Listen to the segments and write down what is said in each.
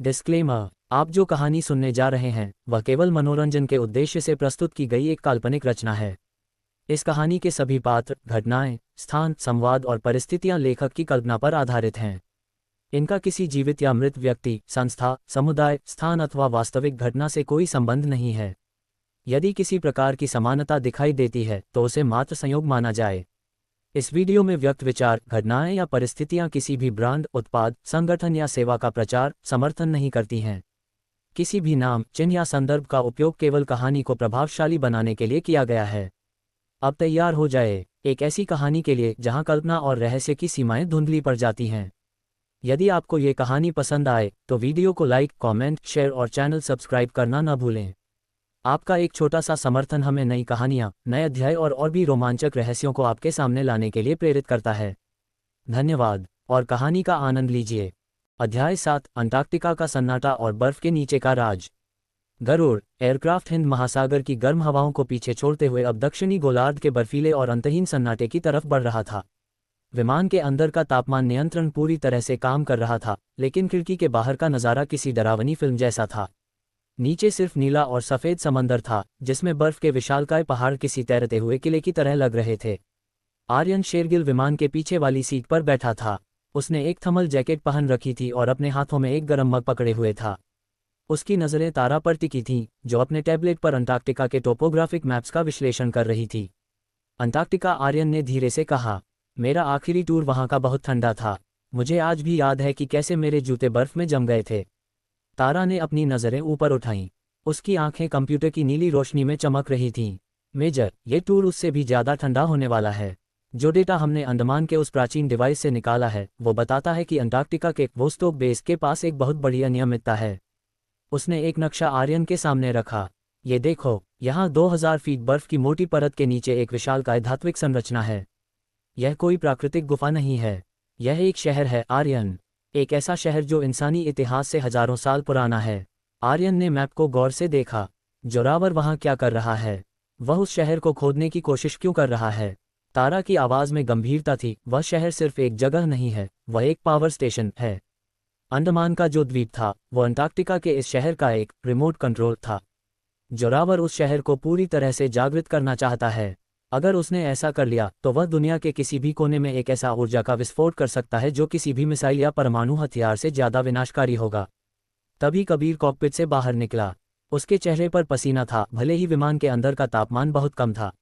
Disclaimer. आप जो कहानी सुनने जा रहे हैं वह केवल मनोरंजन के उद्देश्य से प्रस्तुत की गई एक काल्पनिक रचना है। इस कहानी के सभी पात्र, घटनाएं, स्थान, संवाद और परिस्थितियां लेखक की कल्पना पर आधारित हैं। इनका किसी जीवित या मृत व्यक्ति, संस्था, समुदाय, स्थान अथवा वास्तविक घटना से कोई संबंध नहीं है। यदि किसी प्रकार की समानता दिखाई देती है तो उसे मात्र संयोग माना जाए। इस वीडियो में व्यक्त विचार, घटनाएं या परिस्थितियां किसी भी ब्रांड, उत्पाद, संगठन या सेवा का प्रचार, समर्थन नहीं करती हैं। किसी भी नाम, चिन्ह या संदर्भ का उपयोग केवल कहानी को प्रभावशाली बनाने के लिए किया गया है। अब तैयार हो जाए एक ऐसी कहानी के लिए जहां कल्पना और रहस्य की सीमाएं धुंधली पड़ जाती हैं। यदि आपको ये कहानी पसंद आए तो वीडियो को लाइक, कमेंट, शेयर और चैनल सब्सक्राइब करना न भूलें। आपका एक छोटा सा समर्थन हमें नई कहानियां, नए अध्याय और भी रोमांचक रहस्यों को आपके सामने लाने के लिए प्रेरित करता है। धन्यवाद। और कहानी का आनंद लीजिए। अध्याय 7, अंटार्कटिका का सन्नाटा और बर्फ के नीचे का राज। गरुड़ एयरक्राफ्ट हिंद महासागर की गर्म हवाओं को पीछे छोड़ते हुए अब दक्षिणी गोलार्ध के बर्फीले और अंतहीन सन्नाटे की तरफ बढ़ रहा था। विमान के अंदर का तापमान नियंत्रण पूरी तरह से काम कर रहा था, लेकिन खिड़की के बाहर का नज़ारा किसी डरावनी फिल्म जैसा था। नीचे सिर्फ नीला और सफ़ेद समंदर था, जिसमें बर्फ के विशालकाय पहाड़ किसी तैरते हुए किले की तरह लग रहे थे। आर्यन शेरगिल विमान के पीछे वाली सीट पर बैठा था। उसने एक थर्मल जैकेट पहन रखी थी और अपने हाथों में एक गर्म मग पकड़े हुए था। उसकी नज़रें तारा पर टिकी थीं, जो अपने टैबलेट पर अंटार्कटिका के टोपोग्राफिक मैप्स का विश्लेषण कर रही थी। अंटार्कटिका, आर्यन ने धीरे से कहा। मेरा आखिरी टूर वहाँ का बहुत ठंडा था। मुझे आज भी याद है कि कैसे मेरे जूते बर्फ में जम गए थे। तारा ने अपनी नज़रें ऊपर उठाईं। उसकी आंखें कंप्यूटर की नीली रोशनी में चमक रही थीं। मेजर, ये टूर उससे भी ज़्यादा ठंडा होने वाला है। जो डेटा हमने अंडमान के उस प्राचीन डिवाइस से निकाला है वो बताता है कि अंटार्कटिका के वोस्टोक बेस के पास एक बहुत बड़ी अनियमितता है। उसने एक नक्शा आर्यन के सामने रखा। ये देखो, यहाँ 2000 फीट बर्फ की मोटी परत के नीचे एक विशालकाय धात्विक संरचना है। यह कोई प्राकृतिक गुफा नहीं है। यह एक शहर है, आर्यन। एक ऐसा शहर जो इंसानी इतिहास से हजारों साल पुराना है। आर्यन ने मैप को गौर से देखा। जोरावर वहाँ क्या कर रहा है? वह उस शहर को खोदने की कोशिश क्यों कर रहा है? तारा की आवाज़ में गंभीरता थी। वह शहर सिर्फ एक जगह नहीं है, वह एक पावर स्टेशन है। अंडमान का जो द्वीप था वो अंटार्कटिका के इस शहर का एक रिमोट कंट्रोल था। जोरावर उस शहर को पूरी तरह से जागृत करना चाहता है। अगर उसने ऐसा कर लिया तो वह दुनिया के किसी भी कोने में एक ऐसा ऊर्जा का विस्फोट कर सकता है जो किसी भी मिसाइल या परमाणु हथियार से ज़्यादा विनाशकारी होगा। तभी कबीर कॉकपिट से बाहर निकला। उसके चेहरे पर पसीना था, भले ही विमान के अंदर का तापमान बहुत कम था।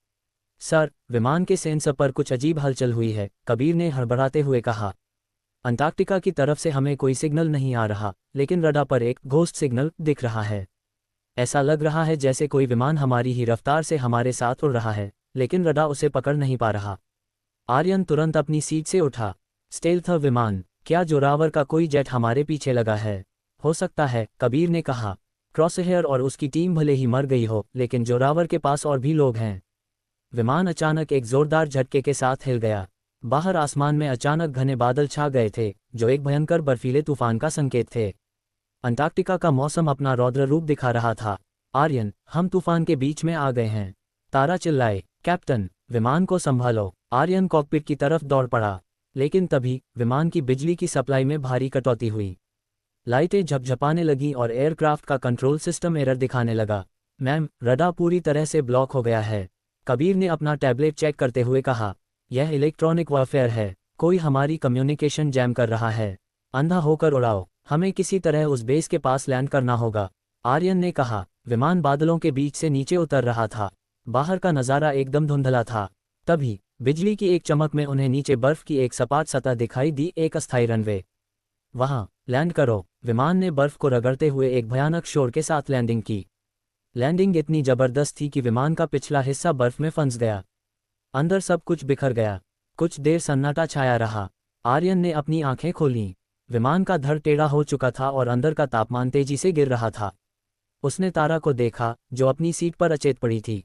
सर, विमान के सेंसर पर कुछ अजीब हलचल हुई है, कबीर ने हड़बड़ाते हुए कहा। अंटार्कटिका की तरफ से हमें कोई सिग्नल नहीं आ रहा, लेकिन रडार पर एक घोस्ट सिग्नल दिख रहा है। ऐसा लग रहा है जैसे कोई विमान हमारी ही रफ्तार से हमारे साथ उड़ रहा है, लेकिन रडार उसे पकड़ नहीं पा रहा। आर्यन तुरंत अपनी सीट से उठा। स्टेल्थ विमान, क्या जोरावर का कोई जेट हमारे पीछे लगा है? हो सकता है, कबीर ने कहा। क्रॉसहेयर और उसकी टीम भले ही मर गई हो, लेकिन जोरावर के पास और भी लोग हैं। विमान अचानक एक जोरदार झटके के साथ हिल गया। बाहर आसमान में अचानक घने बादल छा गए थे, जो एक भयंकर बर्फीले तूफान का संकेत थे। अंटार्कटिका का मौसम अपना रौद्र रूप दिखा रहा था। आर्यन, हम तूफान के बीच में आ गए हैं। तारा चिल्लाए। कैप्टन, विमान को संभालो। आर्यन कॉकपिट की तरफ दौड़ पड़ा, लेकिन तभी विमान की बिजली की सप्लाई में भारी कटौती हुई। लाइटें झपझपाने लगीं और एयरक्राफ्ट का कंट्रोल सिस्टम एरर दिखाने लगा। मैम, रडार पूरी तरह से ब्लॉक हो गया है, कबीर ने अपना टैबलेट चेक करते हुए कहा। यह इलेक्ट्रॉनिक वॉरफेयर है, कोई हमारी कम्युनिकेशन जैम कर रहा है। अंधा होकर उड़ाओ, हमें किसी तरह उस बेस के पास लैंड करना होगा, आर्यन ने कहा। विमान बादलों के बीच से नीचे उतर रहा था। बाहर का नज़ारा एकदम धुंधला था। तभी बिजली की एक चमक में उन्हें नीचे बर्फ की एक सपाट सतह दिखाई दी, एक अस्थायी रनवे। वहाँ लैंड करो। विमान ने बर्फ को रगड़ते हुए एक भयानक शोर के साथ लैंडिंग की। लैंडिंग इतनी जबरदस्त थी कि विमान का पिछला हिस्सा बर्फ में फंस गया। अंदर सब कुछ बिखर गया। कुछ देर सन्नाटा छाया रहा। आर्यन ने अपनी आंखें खोलीं। विमान का धड़ टेढ़ा हो चुका था और अंदर का तापमान तेजी से गिर रहा था। उसने तारा को देखा, जो अपनी सीट पर अचेत पड़ी थी।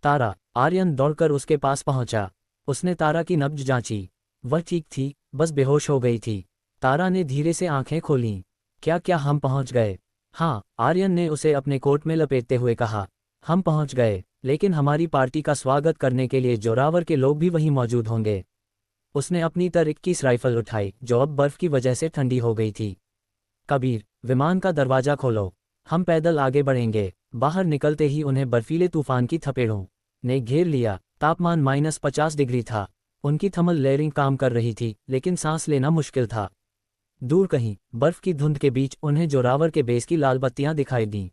तारा, आर्यन दौड़कर उसके पास पहुंचा। उसने तारा की नब्ज जांची। वह ठीक थी, बस बेहोश हो गई थी। तारा ने धीरे से आंखें खोलीं। क्या हम पहुंच गए? हाँ, आर्यन ने उसे अपने कोट में लपेटते हुए कहा। हम पहुंच गए, लेकिन हमारी पार्टी का स्वागत करने के लिए जोरावर के लोग भी वहीं मौजूद होंगे। उसने अपनी टर 21 राइफल उठाई, जो अब बर्फ की वजह से ठंडी हो गई थी। कबीर, विमान का दरवाजा खोलो, हम पैदल आगे बढ़ेंगे। बाहर निकलते ही उन्हें बर्फीले तूफान की थपेड़ों ने घेर लिया। तापमान -50 डिग्री था। उनकी थर्मल लेयरिंग काम कर रही थी, लेकिन सांस लेना मुश्किल था। दूर कहीं बर्फ की धुंध के बीच उन्हें जोरावर के बेस की लाल बत्तियां दिखाई दीं।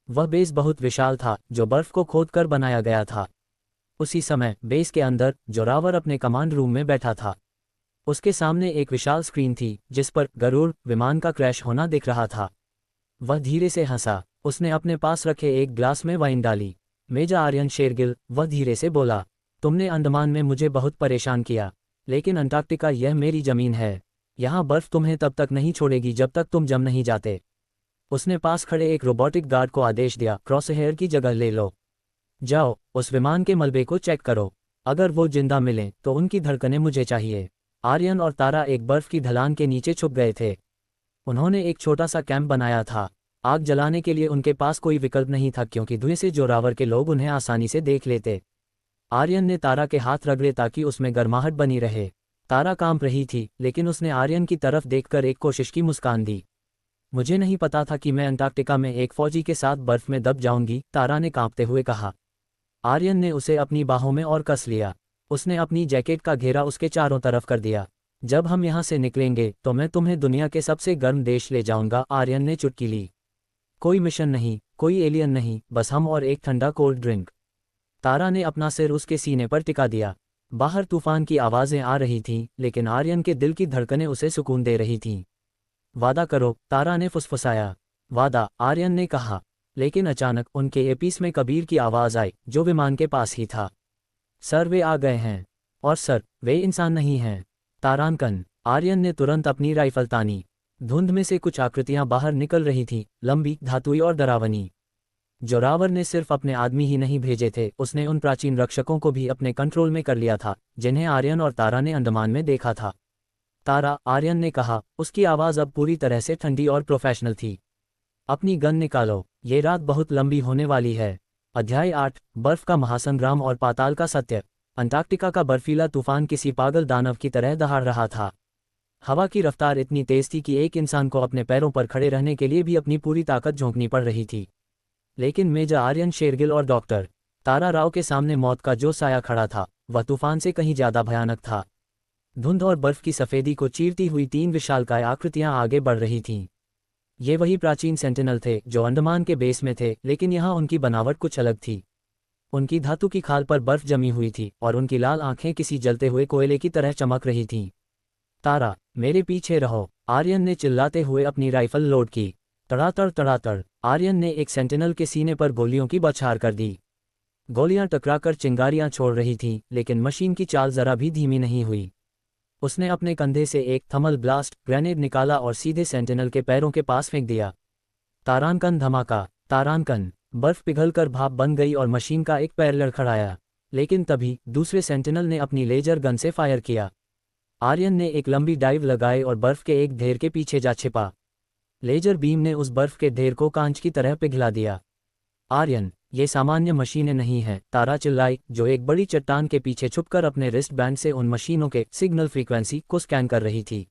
वह बेस बहुत विशाल था, जो बर्फ को खोदकर बनाया गया था। उसी समय बेस के अंदर जोरावर अपने कमांड रूम में बैठा था। उसके सामने एक विशाल स्क्रीन थी, जिस पर गरुड़ विमान का क्रैश होना दिख रहा था। वह धीरे से हंसा। उसने अपने पास रखे एक ग्लास में वाइन डाली। मेजर आर्यन शेरगिल, वह धीरे से बोला, तुमने अंडमान में मुझे बहुत परेशान किया, लेकिन अंटार्कटिका यह मेरी जमीन है। यहाँ बर्फ तुम्हें तब तक नहीं छोड़ेगी जब तक तुम जम नहीं जाते। उसने पास खड़े एक रोबोटिक गार्ड को आदेश दिया, क्रॉसहेयर की जगह ले लो। जाओ, उस विमान के मलबे को चेक करो। अगर वो जिंदा मिलें तो उनकी धड़कनें मुझे चाहिए। आर्यन और तारा एक बर्फ की ढलान के नीचे छुप गए थे। उन्होंने एक छोटा सा कैंप बनाया था। आग जलाने के लिए उनके पास कोई विकल्प नहीं था, क्योंकि धुएं से जोरावर के लोग उन्हें आसानी से देख लेते। आर्यन ने तारा के हाथ रगड़े ताकि उसमें गर्माहट बनी रहे। तारा कांप रही थी, लेकिन उसने आर्यन की तरफ देखकर एक कोशिश की मुस्कान दी। मुझे नहीं पता था कि मैं अंटार्कटिका में एक फौजी के साथ बर्फ में दब जाऊंगी, तारा ने कांपते हुए कहा। आर्यन ने उसे अपनी बाहों में और कस लिया। उसने अपनी जैकेट का घेरा उसके चारों तरफ कर दिया। जब हम यहाँ से निकलेंगे तो मैं तुम्हें दुनिया के सबसे गर्म देश ले जाऊंगा, आर्यन ने चुटकी ली। कोई मिशन नहीं, कोई एलियन नहीं, बस हम और एक ठंडा कोल्ड ड्रिंक। तारा ने अपना सिर उसके सीने पर टिका दिया। बाहर तूफान की आवाज़ें आ रही थीं, लेकिन आर्यन के दिल की धड़कनें उसे सुकून दे रही थीं। वादा करो, तारा ने फुसफुसाया। वादा, आर्यन ने कहा। लेकिन अचानक उनके एपीस में कबीर की आवाज़ आई, जो विमान के पास ही था। सर, वे आ गए हैं। और सर, वे इंसान नहीं हैं। तारांकन। आर्यन ने तुरंत अपनी राइफल तानी। धुंध में से कुछ आकृतियां बाहर निकल रही थीं, लंबी, धातुई और डरावनी। जोरावर ने सिर्फ अपने आदमी ही नहीं भेजे थे, उसने उन प्राचीन रक्षकों को भी अपने कंट्रोल में कर लिया था, जिन्हें आर्यन और तारा ने अंडमान में देखा था। तारा, आर्यन ने कहा। उसकी आवाज़ अब पूरी तरह से ठंडी और प्रोफेशनल थी। अपनी गन निकालो, ये रात बहुत लंबी होने वाली है। अध्याय 8, बर्फ का महासंग्राम और पाताल का सत्य। अंटार्कटिका का बर्फीला तूफान किसी पागल दानव की तरह दहाड़ रहा था। हवा की रफ्तार इतनी तेज थी कि एक इंसान को अपने पैरों पर खड़े रहने के लिए भी अपनी पूरी ताकत झोंकनी पड़ रही थी। लेकिन मेजर आर्यन शेरगिल और डॉक्टर तारा राव के सामने मौत का जो साया खड़ा था, वह तूफान से कहीं ज्यादा भयानक था। धुंध और बर्फ की सफेदी को चीरती हुई 3 विशालकाय आकृतियां आगे बढ़ रही थीं। ये वही प्राचीन सेंटिनल थे जो अंडमान के बेस में थे, लेकिन यहाँ उनकी बनावट कुछ अलग थी। उनकी धातु की खाल पर बर्फ जमी हुई थी और उनकी लाल आंखें किसी जलते हुए कोयले की तरह चमक रही थीं। तारा, मेरे पीछे रहो, आर्यन ने चिल्लाते हुए अपनी राइफल लोड की। तड़ातड़ तड़ातड़, आर्यन ने एक सेंटिनल के सीने पर गोलियों की बौछार कर दी। गोलियां टकराकर चिंगारियां छोड़ रही थीं, लेकिन मशीन की चाल जरा भी धीमी नहीं हुई। उसने अपने कंधे से एक थर्मल ब्लास्ट ग्रेनेड निकाला और सीधे सेंटिनल के पैरों के पास फेंक दिया। तारांकन धमाका। तारांकन। बर्फ पिघलकर भाप बन गई और मशीन का एक पैर लड़खड़ाया। लेकिन तभी दूसरे सेंटिनल ने अपनी लेजर गन से फायर किया। आर्यन ने एक लंबी डाइव लगाई और बर्फ के एक ढेर के पीछे जा छिपा। लेजर बीम ने उस बर्फ के ढेर को कांच की तरह पिघला दिया। आर्यन, ये सामान्य मशीनें नहीं हैं, तारा चिल्लाई, जो एक बड़ी चट्टान के पीछे छुपकर अपने रिस्ट बैंड से उन मशीनों के सिग्नल फ्रीक्वेंसी को स्कैन कर रही थी।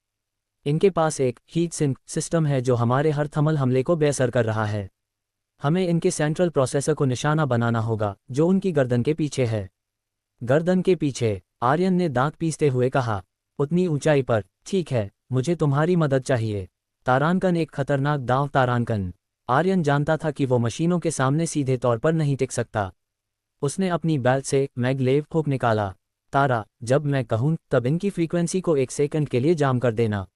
इनके पास एक हीट सिंक सिस्टम है जो हमारे हर थर्मल हमले को बेअसर कर रहा है। हमें इनके सेंट्रल प्रोसेसर को निशाना बनाना होगा, जो उनकी गर्दन के पीछे है। गर्दन के पीछे, आर्यन ने दांत पीसते हुए कहा। उतनी ऊंचाई पर, ठीक है, मुझे तुम्हारी मदद चाहिए। तारांकन एक खतरनाक दांव। तारांकन। आर्यन जानता था कि वो मशीनों के सामने सीधे तौर पर नहीं टिक सकता। उसने अपनी बेल्ट से मैगलेव हुक निकाला। तारा, जब मैं कहूं तब इनकी फ्रीक्वेंसी को 1 सेकंड के लिए जाम कर देना।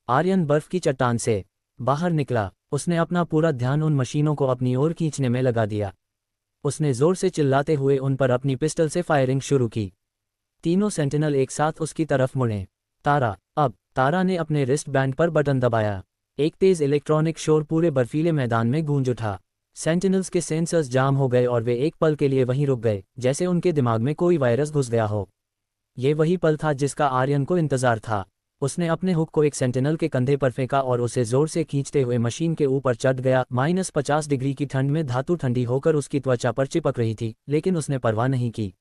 आर्यन बर्फ की चट्टान से बाहर निकला। उसने अपना पूरा ध्यान उन मशीनों को अपनी ओर खींचने में लगा दिया। उसने जोर से चिल्लाते हुए उन पर अपनी पिस्टल से फायरिंग शुरू की। तीनों सेंटिनल एक साथ उसकी तरफ मुड़े। तारा, अब। तारा ने अपने रिस्ट बैंड पर बटन दबाया। एक तेज इलेक्ट्रॉनिक शोर पूरे बर्फीले मैदान में गूंज उठा। सेंटिनल्स के सेंसर्स जाम हो गए और वे एक पल के लिए वहीं रुक गए, जैसे उनके दिमाग में कोई वायरस घुस गया हो। ये वही पल था जिसका आर्यन को इंतजार था। उसने अपने हुक को एक सेंटिनल के कंधे पर फेंका और उसे जोर से खींचते हुए मशीन के ऊपर चढ़ गया। -50 डिग्री की ठंड में धातु ठंडी होकर उसकी त्वचा पर चिपक रही थी, लेकिन उसने परवाह नहीं की।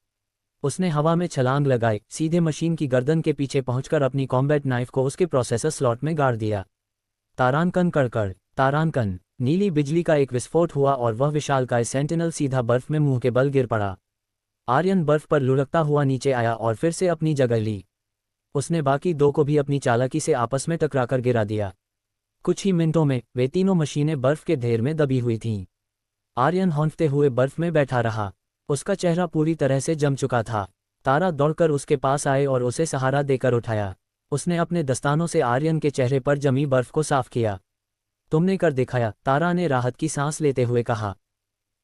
उसने हवा में छलांग लगाई, सीधे मशीन की गर्दन के पीछे पहुंचकर अपनी कॉम्बैट नाइफ को उसके प्रोसेसर स्लॉट में गाड़ दिया। तारांकन कड़कड़। तारांकन। नीली बिजली का एक विस्फोट हुआ और वह विशालकाय सेंटिनल सीधा बर्फ में मुंह के बल गिर पड़ा। आर्यन बर्फ पर लुढ़कता हुआ नीचे आया और फिर से अपनी जगह ली। उसने बाकी दो को भी अपनी चालाकी से आपस में टकराकर गिरा दिया। कुछ ही मिनटों में वे तीनों मशीनें बर्फ के ढेर में दबी हुई थीं। आर्यन हौंफते हुए बर्फ में बैठा रहा। उसका चेहरा पूरी तरह से जम चुका था। तारा दौड़कर उसके पास आए और उसे सहारा देकर उठाया। उसने अपने दस्तानों से आर्यन के चेहरे पर जमी बर्फ को साफ किया। तुमने कर दिखाया, तारा ने राहत की सांस लेते हुए कहा।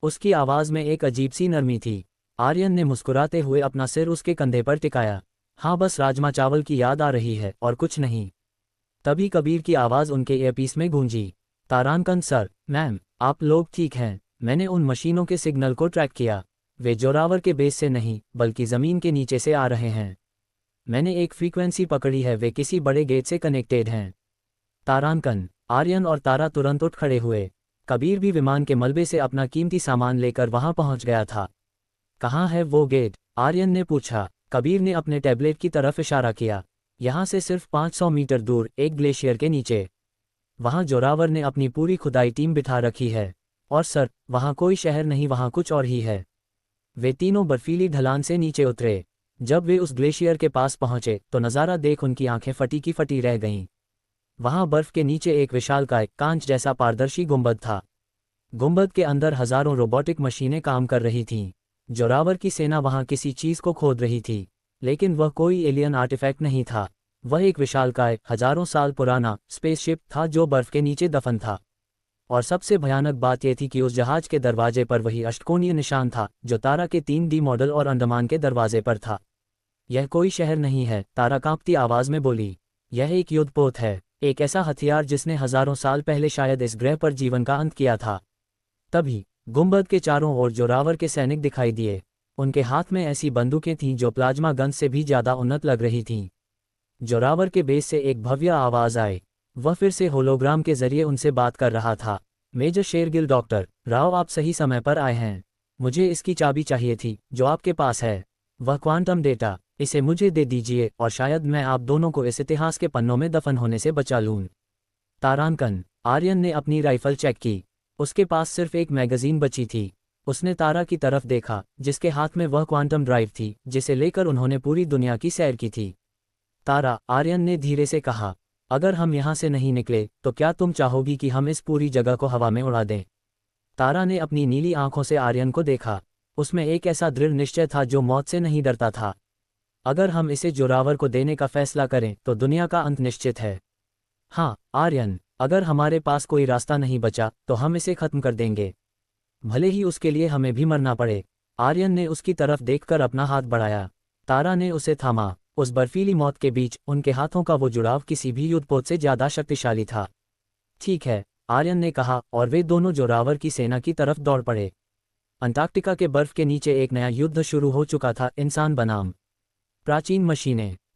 उसकी आवाज़ में एक अजीब सी नरमी थी। आर्यन ने मुस्कुराते हुए अपना सिर उसके कंधे पर टिकाया। हाँ, बस राजमा चावल की याद आ रही है और कुछ नहीं। तभी कबीर की आवाज़ उनके ईयरपीस में गूंजी। तारांकन सर, मैम, आप लोग ठीक हैं? मैंने उन मशीनों के सिग्नल को ट्रैक किया। वे जोरावर के बेस से नहीं बल्कि ज़मीन के नीचे से आ रहे हैं। मैंने एक फ्रीक्वेंसी पकड़ी है, वे किसी बड़े गेट से कनेक्टेड हैं। तारांकन। आर्यन और तारा तुरंत उठ खड़े हुए। कबीर भी विमान के मलबे से अपना कीमती सामान लेकर वहां पहुंच गया था। कहाँ है वो गेट? आर्यन ने पूछा। कबीर ने अपने टैबलेट की तरफ इशारा किया। यहाँ से सिर्फ 500 मीटर दूर, एक ग्लेशियर के नीचे। वहाँ जोरावर ने अपनी पूरी खुदाई टीम बिठा रखी है। और सर, वहाँ कोई शहर नहीं, वहाँ कुछ और ही है। वे तीनों बर्फीली ढलान से नीचे उतरे। जब वे उस ग्लेशियर के पास पहुंचे तो नज़ारा देख उनकी आंखें फटी की फटी रह गईं। वहां बर्फ के नीचे एक विशालकाय कांच जैसा पारदर्शी गुंबद था। गुंबद के अंदर हजारों रोबोटिक मशीनें काम कर रही थीं। जोरावर की सेना वहां किसी चीज को खोद रही थी, लेकिन वह कोई एलियन आर्टिफैक्ट नहीं था। वह एक विशालकाय, हजारों साल पुराना स्पेसशिप था जो बर्फ के नीचे दफन था। और सबसे भयानक बात यह थी कि उस जहाज के दरवाजे पर वही अष्टकोणीय निशान था जो तारा के 3D मॉडल और अंडमान के दरवाजे पर था। यह कोई शहर नहीं है, तारा कांपती आवाज में बोली। यह एक युद्धपोत है, एक ऐसा हथियार जिसने हजारों साल पहले शायद इस ग्रह पर जीवन का अंत किया था। तभी गुंबद के चारों ओर जोरावर के सैनिक दिखाई दिए। उनके हाथ में ऐसी बंदूकें थीं जो प्लाज्मा गन से भी ज्यादा उन्नत लग रही थीं। जोरावर के बेस से एक भव्य आवाज आई। वह फिर से होलोग्राम के जरिए उनसे बात कर रहा था। मेजर शेरगिल डॉक्टर राव, आप सही समय पर आए हैं। मुझे इसकी चाबी चाहिए थी जो आपके पास है। वह क्वांटम डेटा, इसे मुझे दे दीजिए और शायद मैं आप दोनों को इस इतिहास के पन्नों में दफन होने से बचा लूँ। तारांकन। आर्यन ने अपनी राइफल चेक की। उसके पास सिर्फ एक मैगजीन बची थी। उसने तारा की तरफ देखा जिसके हाथ में वह क्वांटम ड्राइव थी जिसे लेकर उन्होंने पूरी दुनिया की सैर की थी। तारा, आर्यन ने धीरे से कहा, अगर हम यहाँ से नहीं निकले तो क्या तुम चाहोगी कि हम इस पूरी जगह को हवा में उड़ा दें? तारा ने अपनी नीली आंखों से आर्यन को देखा। उसमें एक ऐसा दृढ़ निश्चय था जो मौत से नहीं डरता था। अगर हम इसे जोरावर को देने का फैसला करें तो दुनिया का अंत निश्चित है। हाँ आर्यन, अगर हमारे पास कोई रास्ता नहीं बचा तो हम इसे खत्म कर देंगे, भले ही उसके लिए हमें भी मरना पड़े। आर्यन ने उसकी तरफ देखकर अपना हाथ बढ़ाया। तारा ने उसे थामा। उस बर्फीली मौत के बीच उनके हाथों का वो जुड़ाव किसी भी युद्धपोत से ज्यादा शक्तिशाली था। ठीक है, आर्यन ने कहा और वे दोनों जोरावर की सेना की तरफ दौड़ पड़े। अंटार्कटिका के बर्फ के नीचे एक नया युद्ध शुरू हो चुका था, इंसान बनाम प्राचीन मशीनें।